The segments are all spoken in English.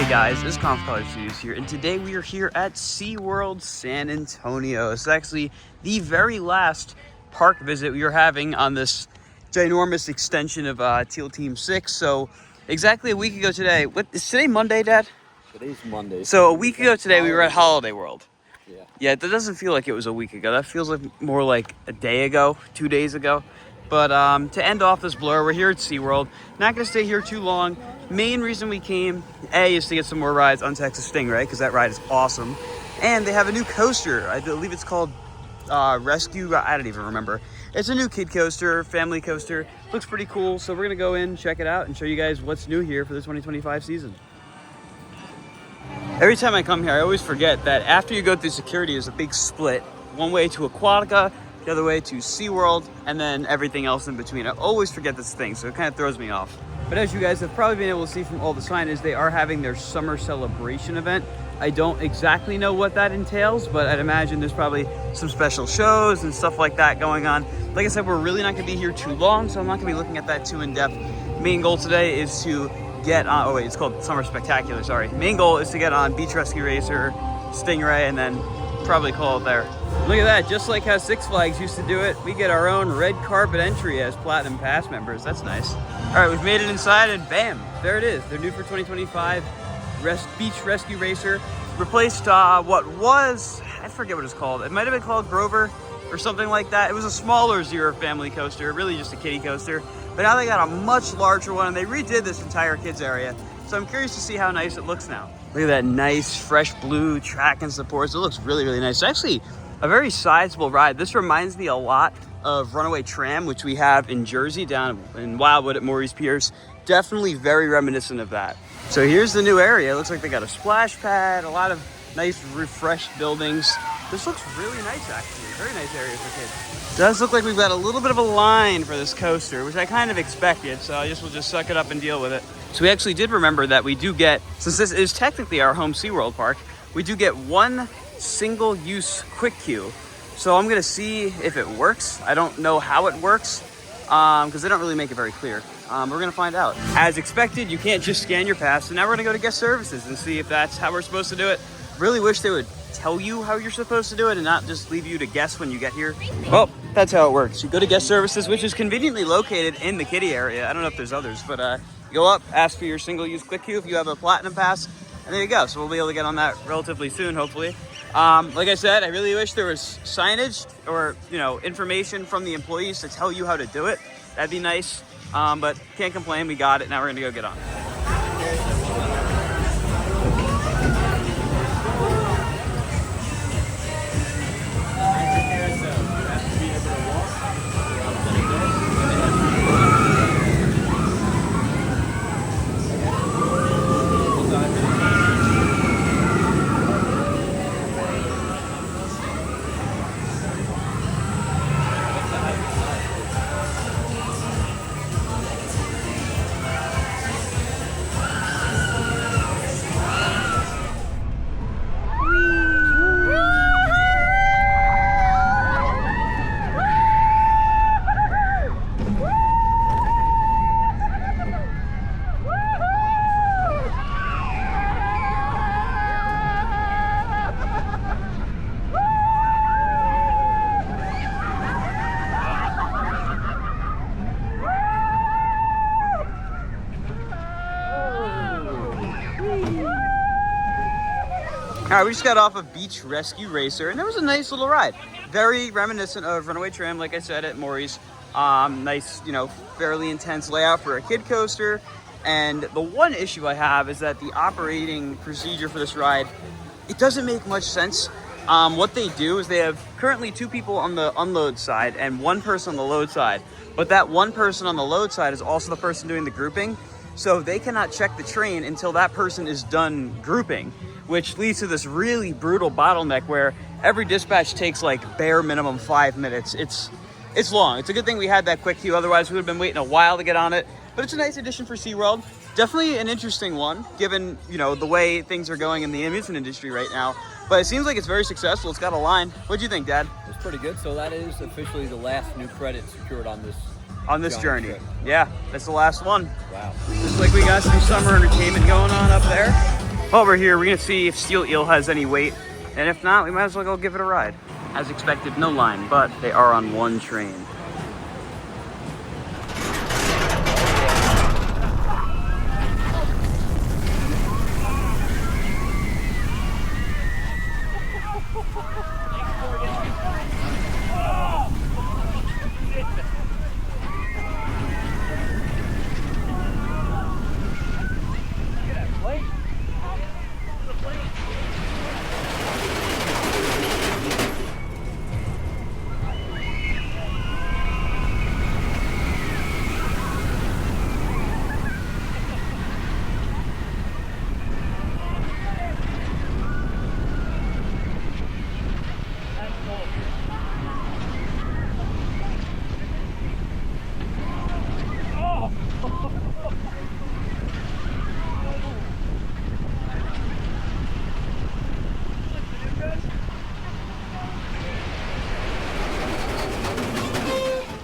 guys, it's Color Studios here, and today we are here at SeaWorld San Antonio. It's actually the very last park visit we are having on this ginormous extension of Teal Team 6. So exactly a week ago today, is today Monday, Dad? Today's Monday. So a week ago today we were at Holiday World. Yeah, that doesn't feel like it was a week ago. That feels like more like a day ago, 2 days ago. But to end off this blur, we're here at SeaWorld. Not going to stay here too long. Main reason we came, A, is to get some more rides on Texas Stingray, because that ride is awesome. And they have a new coaster. I believe it's called Rescue, I don't even remember. It's a new kid coaster, family coaster. Looks pretty cool, so we're going to go in, check it out, and show you guys what's new here for the 2025 season. Every time I come here, I always forget that after you go through security, there's a big split. One way to Aquatica, the other way to SeaWorld, and then everything else in between. I always forget this thing, so it kind of throws me off. But as you guys have probably been able to see from all the signage, they are having their summer celebration event. I don't exactly know what that entails, but I'd imagine there's probably some special shows and stuff like that going on. Like I said, we're really not gonna be here too long, so I'm not gonna be looking at that too in depth. Main goal today is to get on, oh wait, it's called Summer Spectacular, sorry. Main goal is to get on Beach Rescue Racer, Stingray, and then probably call it there. Look at that, just like how Six Flags used to do it, we get our own red carpet entry as Platinum Pass members. That's nice. All right, we've made it inside and bam, there it is. They're new for 2025, Beach Rescue Racer. Replaced what was, I forget what it's called. It might have been called Grover or something like that. It was a smaller Zero family coaster, really just a kiddie coaster. But now they got a much larger one and they redid this entire kids area. So I'm curious to see how nice it looks now. Look at that nice fresh blue track and supports. It looks really, really nice. It's actually a very sizable ride. This reminds me a lot of Runaway Tram, which we have in Jersey down in Wildwood at Maurice Pierce. Definitely very reminiscent of that. So here's the new area. It looks like they got a splash pad, a lot of nice refreshed buildings. This looks really nice actually. Very nice area for kids. It does look like we've got a little bit of a line for this coaster, which I kind of expected, so I guess we'll just suck it up and deal with it. So we actually did remember that we do get, since this is technically our home SeaWorld park, we do get one single-use quick queue. So I'm gonna see if it works. I don't know how it works, because they don't really make it very clear. We're gonna find out. As expected, you can't just scan your pass, so now we're gonna go to guest services and see if that's how we're supposed to do it. Really wish they would tell you how you're supposed to do it and not just leave you to guess when you get here. Well, that's how it works. You go to guest services, which is conveniently located in the kiddie area. I don't know if there's others, but you go up, ask for your single-use quick queue if you have a platinum pass, and there you go. So we'll be able to get on that relatively soon, hopefully. Like I said, I really wish there was signage or, you know, information from the employees to tell you how to do it. That'd be nice, but can't complain. We got it. Now we're gonna go get on it. All right, we just got off of Beach Rescue Racer, and it was a nice little ride. Very reminiscent of Runaway Tram, like I said, at Maurice. Nice, you know, fairly intense layout for a kid coaster. And the one issue I have is that the operating procedure for this ride, it doesn't make much sense. What they do is they have currently 2 people on the unload side and 1 person on the load side. But that 1 person on the load side is also the person doing the grouping. So they cannot check the train until that person is done grouping, which leads to this really brutal bottleneck where every dispatch takes like bare minimum 5 minutes. It's long. It's a good thing we had that quick queue, otherwise we would have been waiting a while to get on it. But it's a nice addition for SeaWorld. Definitely an interesting one, given, you know, the way things are going in the amusement industry right now. But it seems like it's very successful. It's got a line. What'd you think, Dad? It's pretty good. So that is officially the last new credit secured on this journey. Trip. Yeah, that's the last one. Wow. Looks like we got some summer entertainment going on up there. While we're here, we're gonna see if Steel Eel has any weight, and if not, we might as well go give it a ride. As expected, no line, but they are on one train.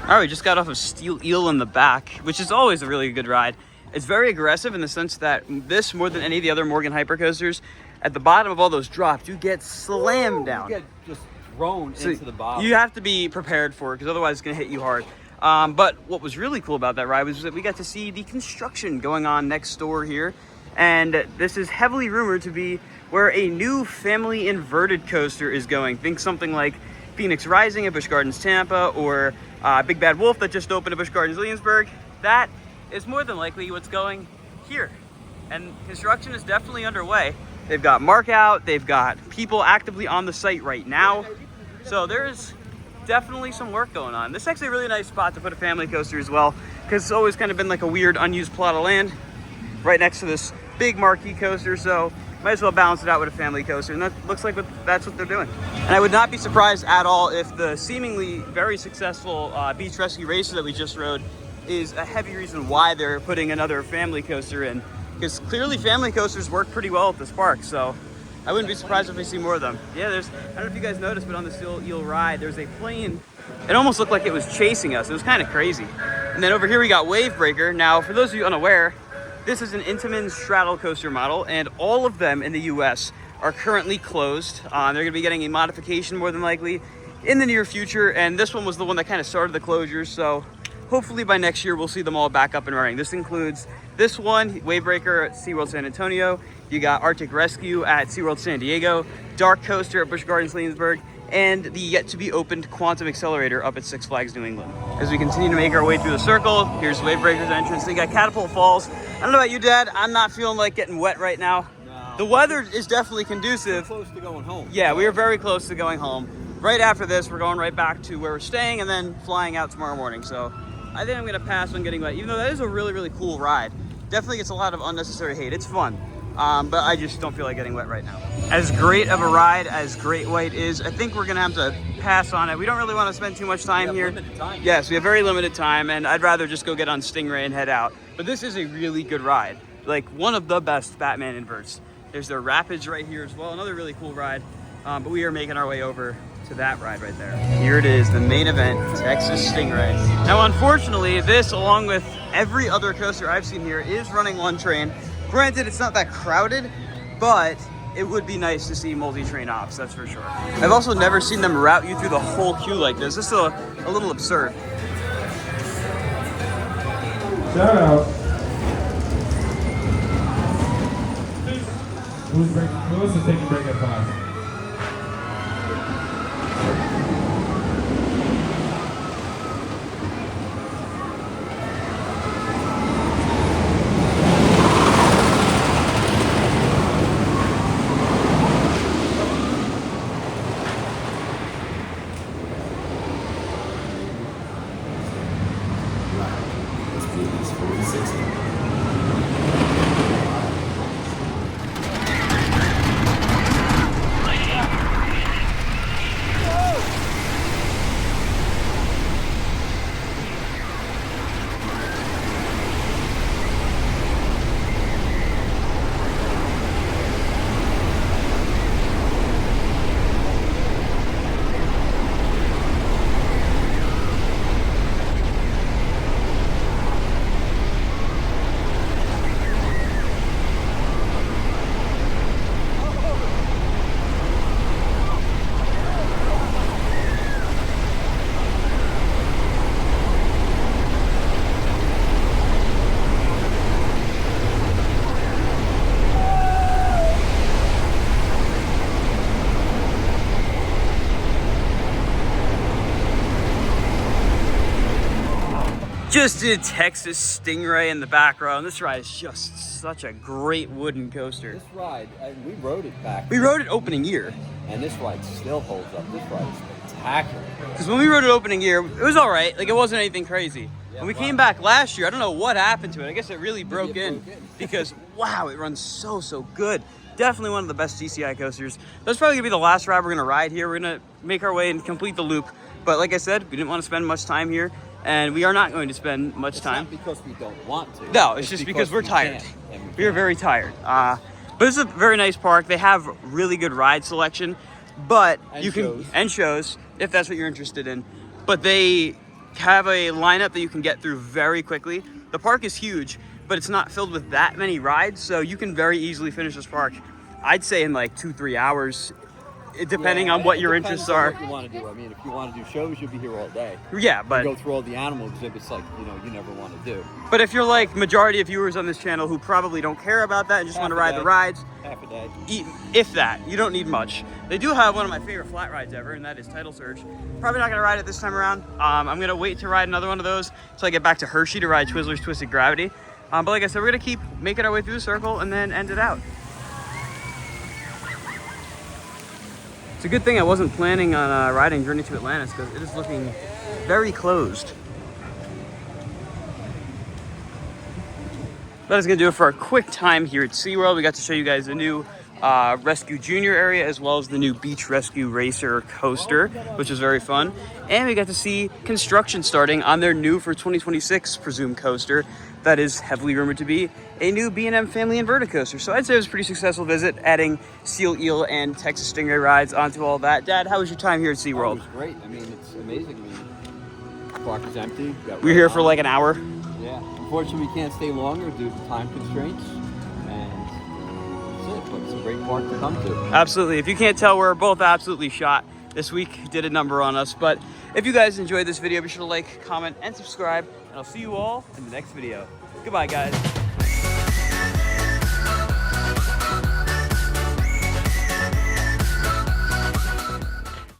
All right, we just got off of Steel Eel in the back, which is always a really good ride. It's very aggressive in the sense that this, more than any of the other Morgan hypercoasters, at the bottom of all those drops, you get slammed down. You get just thrown into the bottom. You have to be prepared for it, because otherwise it's gonna hit you hard. But what was really cool about that ride was that we got to see the construction going on next door here. And this is heavily rumored to be where a new family inverted coaster is going. Think something like Phoenix Rising at Busch Gardens Tampa, or Big Bad Wolf that just opened at Busch Gardens Williamsburg. That is more than likely what's going here. And construction is definitely underway. They've got mark out, they've got people actively on the site right now. So there's definitely some work going on. This is actually a really nice spot to put a family coaster as well, because it's always kind of been like a weird unused plot of land right next to this big marquee coaster. So might as well balance it out with a family coaster, and that looks like that's what they're doing. And I would not be surprised at all if the seemingly very successful Beach Rescue Racer that we just rode is a heavy reason why they're putting another family coaster in, because clearly family coasters work pretty well at this park. So I wouldn't be surprised if we see more of them. Yeah, I don't know if you guys noticed, but on the Steel Eel ride, there's a plane. It almost looked like it was chasing us. It was kind of crazy. And then over here we got Wave Breaker. Now, for those of you unaware, this is an Intamin straddle coaster model, and all of them in the US are currently closed. They're gonna be getting a modification more than likely in the near future, and this one was the one that kind of started the closures, so hopefully by next year we'll see them all back up and running. This includes this one, Wave Breaker at SeaWorld San Antonio, you got Arctic Rescue at SeaWorld San Diego, Dark Coaster at Busch Gardens Williamsburg, and the yet-to-be-opened Quantum Accelerator up at Six Flags New England. As we continue to make our way through the circle, here's Wave Breaker's entrance. They got Catapult Falls. I don't know about you, Dad. I'm not feeling like getting wet right now. No. The weather is definitely conducive. We're close to going home. Yeah, we are very close to going home. Right after this, we're going right back to where we're staying and then flying out tomorrow morning. So I think I'm gonna pass on getting wet, even though that is a really, really cool ride. Definitely gets a lot of unnecessary hate. It's fun. But I just don't feel like getting wet right now. As great of a ride as Great White is, I think we're gonna have to pass on it. We don't really want to spend too much time here. Limited time. Yes, we have very limited time, and I'd rather just go get on Stingray and head out. But this is a really good ride. Like, one of the best Batman inverts. There's their Rapids right here as well, another really cool ride. But we are making our way over to that ride right there. Here it is, the main event, Texas Stingray. Now, unfortunately, this, along with every other coaster I've seen here, is running one train. Granted, it's not that crowded, but it would be nice to see multi-train ops, that's for sure. I've also never seen them route you through the whole queue like this. This is a little absurd. Shout out. Who wants to take a break at 5? Just did Texas Stingray in the background. This ride is just such a great wooden coaster. This ride, we rode it back. We rode it opening year. And this ride still holds up. This ride is spectacular. Because when we rode it opening year, it was all right. Like, it wasn't anything crazy. Yeah, when we came back last year, I don't know what happened to it. I guess it really broke in. Because, wow, it runs so good. Definitely one of the best GCI coasters. That's probably going to be the last ride we're going to ride here. We're going to make our way and complete the loop. But like I said, we didn't want to spend much time here. And we are not going to spend much time. Not because we don't want to. No, it's just because we're tired. We are very tired. But this is a very nice park. They have really good ride selection, but and shows if that's what you're interested in. But they have a lineup that you can get through very quickly. The park is huge, but it's not filled with that many rides, so you can very easily finish this park. I'd say in like 2-3 hours. Depending on what your interests are. What you want to do. I mean, if you want to do shows, you'll be here all day. Yeah, but you go through all the animal exhibits like, you know, you never want to do. But if you're like majority of viewers on this channel who probably don't care about that and just want to ride the rides, half a day. If that, you don't need much. They do have one of my favorite flat rides ever, and that is Tidal Surge. Probably not going to ride it this time around. I'm going to wait to ride another one of those until I get back to Hershey to ride Twizzler's Twisted Gravity. But like I said, we're going to keep making our way through the circle and then end it out. It's a good thing I wasn't planning on riding Journey to Atlantis because it is looking very closed. That is going to do it for a quick time here at SeaWorld. We got to show you guys the new Rescue Junior area as well as the new Beach Rescue Racer coaster, which is very fun. And we got to see construction starting on their new for 2026 presumed coaster that is heavily rumored to be a new B&M family inverted coaster. So I'd say it was a pretty successful visit, adding Seal Eel and Texas Stingray rides onto all that. Dad, how was your time here at SeaWorld? Oh, it was great. I mean, it's amazing. I mean, the park is empty. We were here for like an hour. Yeah. Unfortunately, we can't stay longer due to time constraints. And that's it. But it's a great park to come to. Absolutely. If you can't tell, we're both absolutely shot. This week did a number on us. But if you guys enjoyed this video, be sure to like, comment, and subscribe. And I'll see you all in the next video. Goodbye, guys.